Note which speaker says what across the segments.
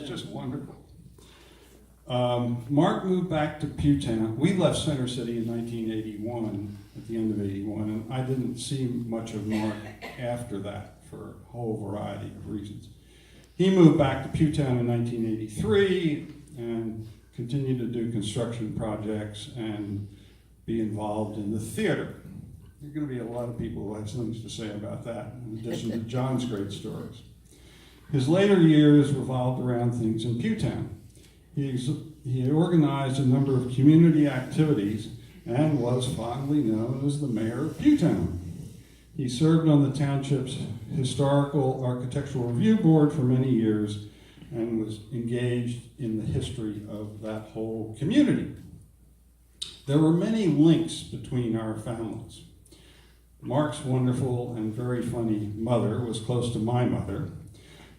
Speaker 1: just wonderful. Mark moved back to Pewtown. We left Center City in 1981, at the end of 81, and I didn't see much of Mark after that for a whole variety of reasons. He moved back to Pewtown in 1983 and continued to do construction projects and be involved in the theater. There are going to be a lot of people who have things to say about that, in addition to John's great stories. His later years revolved around things in Pewtown. He organized a number of community activities and was fondly known as the mayor of Pewtown. He served on the township's Historical Architectural Review Board for many years and was engaged in the history of that whole community. There were many links between our families. Mark's wonderful and very funny mother was close to my mother,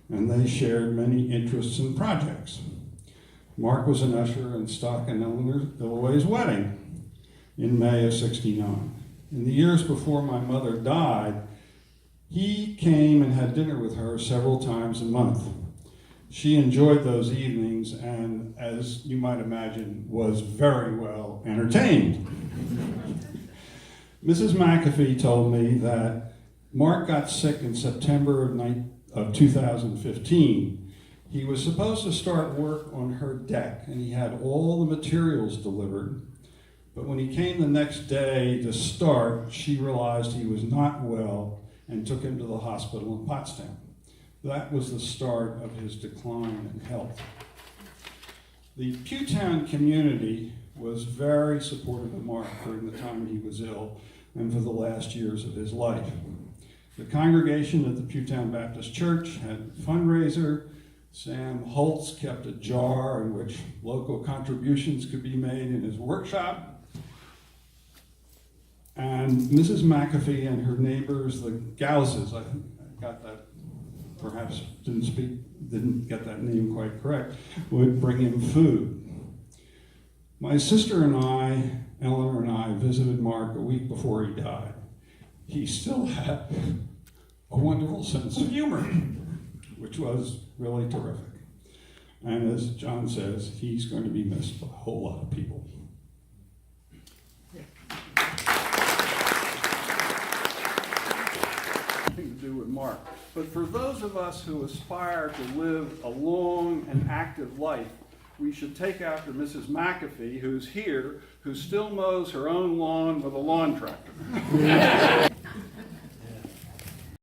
Speaker 1: and they shared many interests and projects. Mark was an usher in Stock and Eleanor Dillaway's wedding in May of '69. In the years before my mother died, he came and had dinner with her several times a month. She enjoyed those evenings and, as you might imagine, was very well entertained. Mrs. McAfee told me that Mark got sick in September of 2015. He was supposed to start work on her deck, and he had all the materials delivered. But when he came the next day to start, she realized he was not well and took him to the hospital in Pottstown. That was the start of his decline in health. The Pewtown community was very supportive of Mark during the time he was ill and for the last years of his life. The congregation at the Pewtown Baptist Church had a fundraiser. Sam Holtz kept a jar in which local contributions could be made in his workshop. And Mrs. McAfee and her neighbors, the Gauses, I think I got that, perhaps didn't get that name quite correct, would bring him food. My sister and I, Eleanor and I, visited Mark a week before he died. He still had a wonderful sense of humor, which was really terrific. And as John says, he's going to be missed by a whole lot of people. Nothing to do with Mark. But for those of us who aspire to live a long and active life, we should take after Mrs. McAfee, who's here, who still mows her own lawn with a lawn tractor.